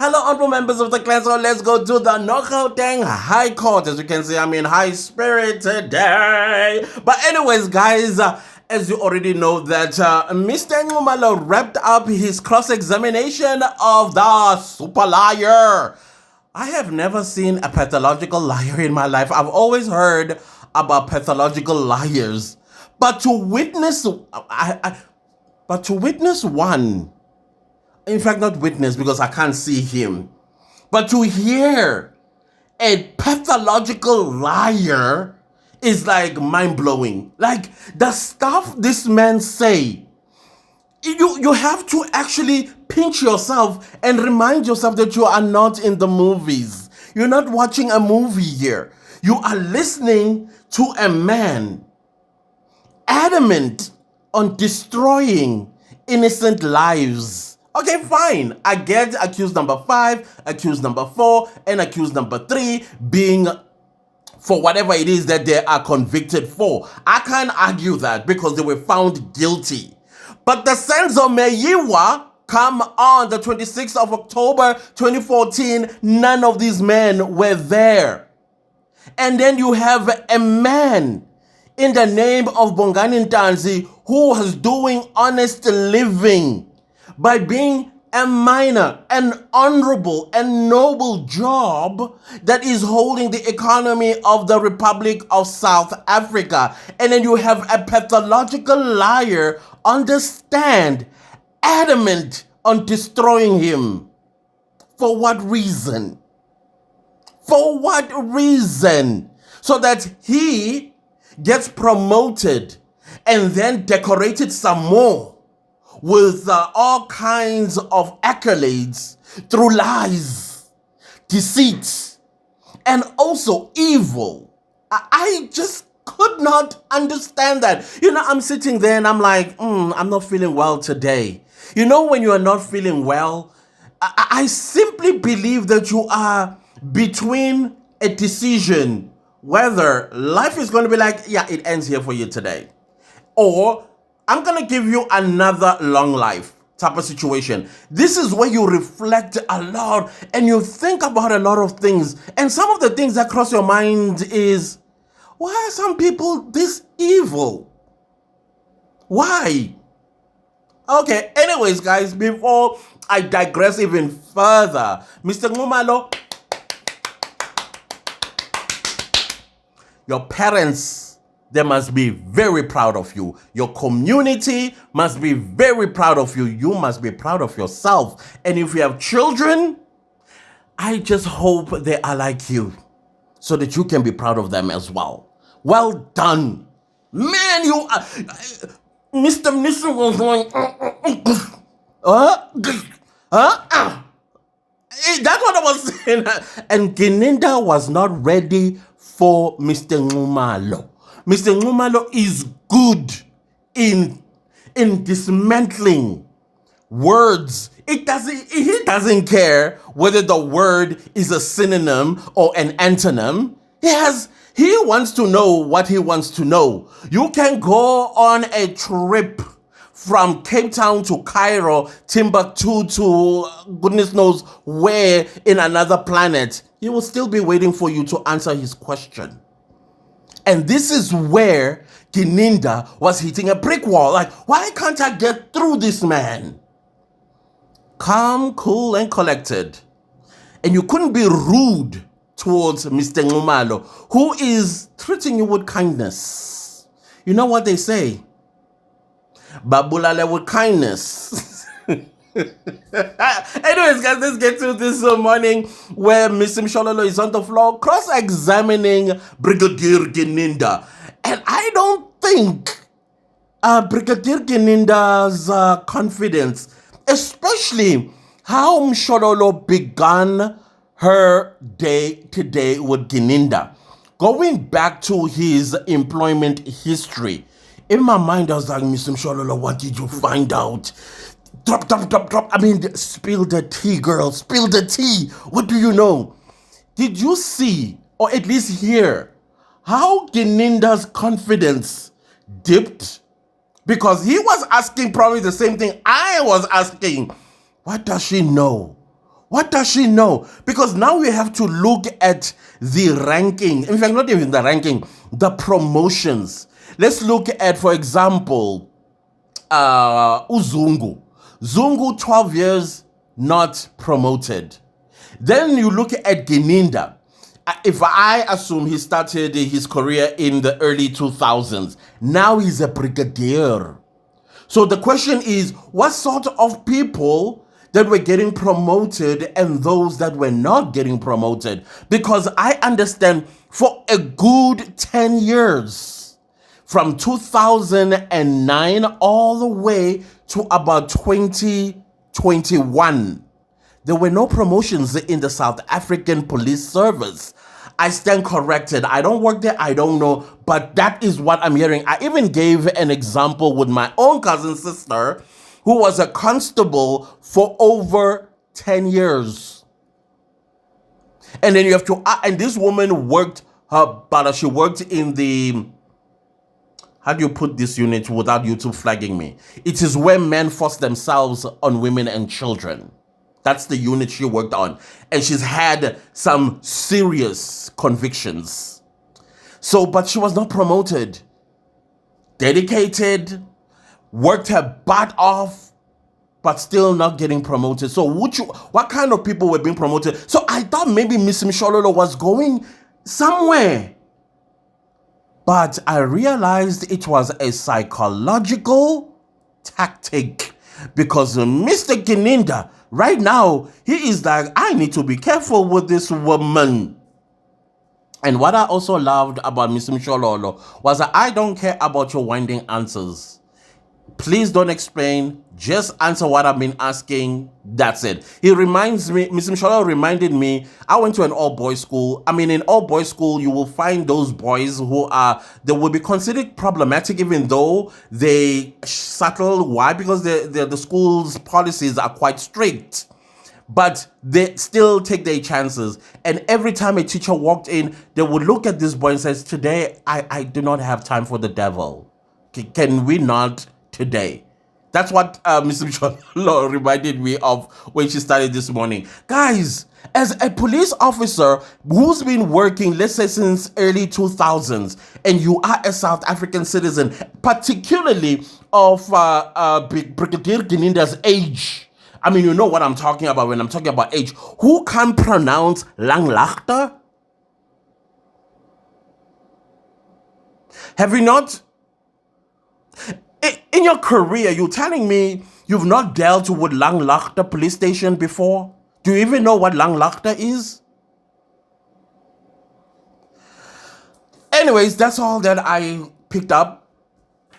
Hello, honorable members of the class. So let's go to the Nogauteng High Court. As you can see, I'm in high spirit today. But anyways, guys, as you already know that Mr. Nxumalo wrapped up his cross-examination of the super liar. I have never seen a pathological liar in my life. I've always heard about pathological liars. But to witness, but to witness one, in fact, not witness because I can't see him, but to hear a pathological liar is like mind-blowing. Like the stuff this man say, you have to actually pinch yourself and remind yourself that you are not in the movies. You're not watching a movie here. You are listening to a man adamant on destroying innocent lives. Okay, fine. I get accused number 5, accused number 4, and accused number 3 being for whatever it is that they are convicted for. I can't argue that because they were found guilty. But the Senzo Meyiwa come on the 26th of October 2014, none of these men were there. And then you have a man in the name of Bongani Ntanzi who was doing honest living by being a minor, an honorable and noble job that is holding the economy of the Republic of South Africa. And then you have a pathological liar on the stand, adamant on destroying him. For what reason? For what reason? So that he gets promoted and then decorated some more with all kinds of accolades through lies, deceit, and also evil. I just could not understand that. You know, I'm sitting there and I'm like, I'm not feeling well today. You know, when you are not feeling well, I simply believe that you are between a decision whether life is going to be like, yeah, it ends here for you today, or I'm going to give you another long life type of situation. This is where you reflect a lot and you think about a lot of things. And some of the things that cross your mind is, why are some people this evil? Why? Okay, anyways, guys, before I digress even further, Mr. Nxumalo, your parents, they must be very proud of you. Your community must be very proud of you. You must be proud of yourself. And if you have children, I just hope they are like you so that you can be proud of them as well. Well done. Man, you are... Mr. Minister was going... That's what I was saying. And Gininda was not ready for Mr. Nxumalo. Mr. Nxumalo is good in dismantling words. He doesn't care whether the word is a synonym or an antonym. He wants to know what he wants to know. You can go on a trip from Cape Town to Cairo, Timbuktu to goodness knows where in another planet. He will still be waiting for you to answer his question. And this is where Gininda was hitting a brick wall. Like, why can't I get through this man? Calm, cool, and collected. And you couldn't be rude towards Mr. Nxumalo, who is treating you with kindness. You know what they say? Babulale with kindness. Anyways, guys, let's get to this morning where Mr. Mshololo is on the floor cross-examining Brigadier Gininda. And I don't think Brigadier Gininda's confidence, especially how Mshololo began her day today with Gininda, going back to his employment history. In my mind, I was like, Mr. Mshololo, what did you find out? Drop. I mean, spill the tea, girl. Spill the tea. What do you know? Did you see, or at least hear, how Gininda's confidence dipped? Because he was asking probably the same thing I was asking. What does she know? What does she know? Because now we have to look at the ranking. In fact, not even the ranking, the promotions. Let's look at, for example, Uzungu. Zungu, 12 years, not promoted. Then you look at Gininda. If I assume he started his career in the early 2000s, now he's a brigadier. So the question is, what sort of people that were getting promoted and those that were not getting promoted? Because I understand for a good 10 years, from 2009 all the way to about 2021, there were no promotions in the South African Police Service. I stand corrected. I don't work there. I don't know. But that is what I'm hearing. I even gave an example with my own cousin sister, who was a constable for over 10 years. And then you have to, and this woman worked but she worked in the, how do you put this unit without YouTube flagging me? It is where men force themselves on women and children. That's the unit she worked on. And she's had some serious convictions. So, but she was not promoted. Dedicated, worked her butt off, but still not getting promoted. So what kind of people were being promoted? So I thought maybe Miss Mshololo was going somewhere. But I realized it was a psychological tactic. Because Mr. Gininda, right now, he is like, I need to be careful with this woman. And what I also loved about Mr. Mshololo was that I don't care about your winding answers. Please don't explain. Just answer what I've been asking. That's it. He reminds me, Mr. Mshololo reminded me, I went to an all-boys school. I mean, in all-boys school, you will find those boys who they will be considered problematic even though they subtle. Why? Because the school's policies are quite strict. But they still take their chances. And every time a teacher walked in, they would look at this boy and says, today, I do not have time for the devil. Can we not today? That's what Mr. Mshololo reminded me of when she started this morning. Guys, as a police officer who's been working, let's say since early 2000s, and you are a South African citizen, particularly of Brigadier Gininda's age, I mean, you know what I'm talking about when I'm talking about age. Who can pronounce Langlaagte? Have you not? In your career, you're telling me you've not dealt with Langlaagte police station before? Do you even know what Langlaagte is? Anyways, that's all that I picked up.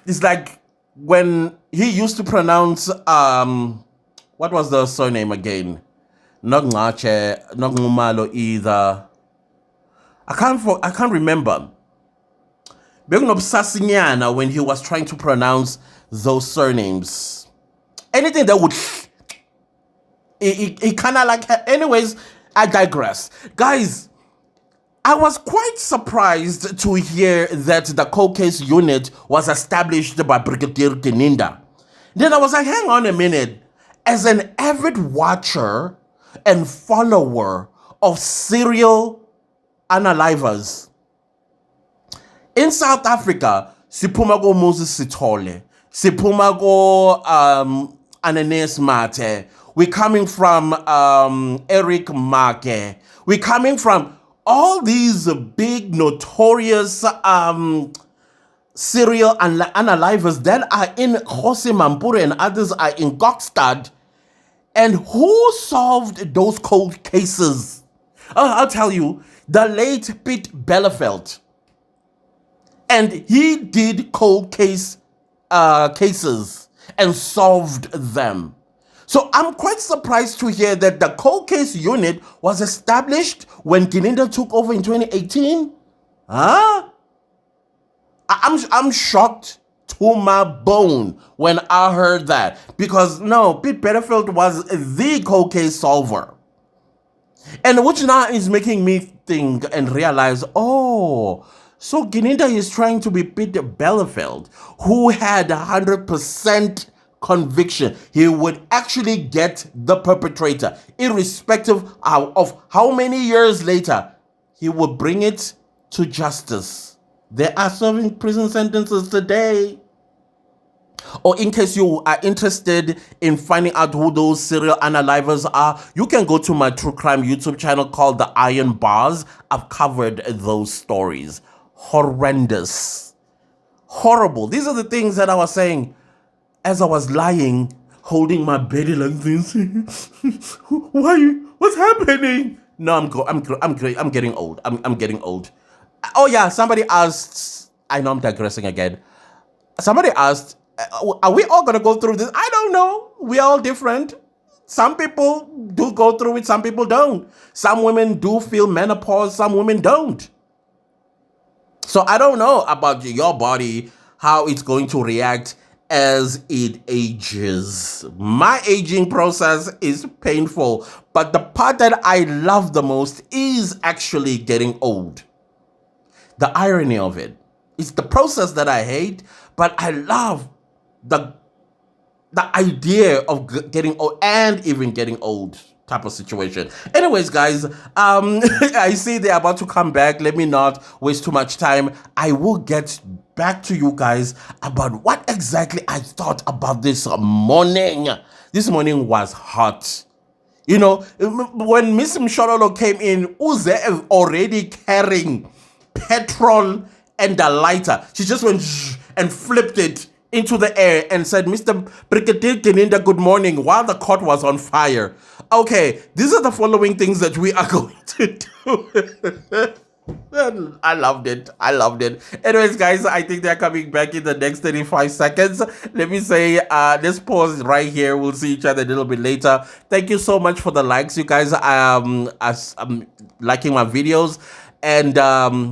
It's like when he used to pronounce, what was the surname again? Not Ngache, not Ngumalo either. I can't remember. When he was trying to pronounce those surnames. Anything that would... It kind of like... Anyways, I digress. Guys, I was quite surprised to hear that the cold case unit was established by Brigadier Gininda. Then I was like, hang on a minute. As an avid watcher and follower of serial unalivers, in South Africa, siphuma ko Moses Sithole, siphuma ko Ananias Mate, we're coming from Eric Make, we're coming from all these big notorious serial unalivers that are in Jose Mampure and others are in Gokstad. And who solved those cold cases? I'll tell you, the late Piet Belleveld. And he did cold cases and solved them. So I'm quite surprised to hear that the cold case unit was established when Gininda took over in 2018. Huh? I'm shocked to my bone when I heard that. Because no, Piet Belleveld was the cold case solver. And which now is making me think and realize, oh, so Gininda is trying to be Piet Belleveld, who had 100% conviction. He would actually get the perpetrator, irrespective of how many years later. He would bring it to justice. They are serving prison sentences today. Or in case you are interested in finding out who those serial unalivers are, you can go to my true crime YouTube channel called The Iron Bars. I've covered those stories. Horrendous. Horrible. These are the things that I was saying as I was lying, holding my belly like this. Why? What's happening? No, I'm getting old. I'm getting old. Oh yeah, somebody asked. I know I'm digressing again. Somebody asked, are we all gonna go through this? I don't know. We're all different. Some people do go through it. Some people don't. Some women do feel menopause. Some women don't. So I don't know about your body, how it's going to react as it ages. My aging process is painful, but the part that I love the most is actually getting old. The irony of it. It's the process that I hate, but I love the idea of getting old and even getting old type of situation. Anyways, guys, I see they're about to come back. Let me not waste too much time. I will get back to you guys about what exactly I thought about this morning. This morning was hot. You know, when Miss Mshololo came in, Uze already carrying petrol and a lighter. She just went and flipped it into the air and said, Mr. Brigadier Gininda, good morning, while the court was on fire. Okay, these are the following things that we are going to do. I loved it. I loved it. Anyways, guys, I think they're coming back in the next 35 seconds. Let me say, let's pause right here. We'll see each other a little bit later. Thank you so much for the likes, you guys. Liking my videos. And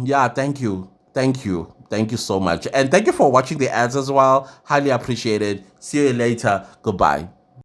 yeah, thank you. Thank you. Thank you so much. And thank you for watching the ads as well. Highly appreciated. See you later. Goodbye.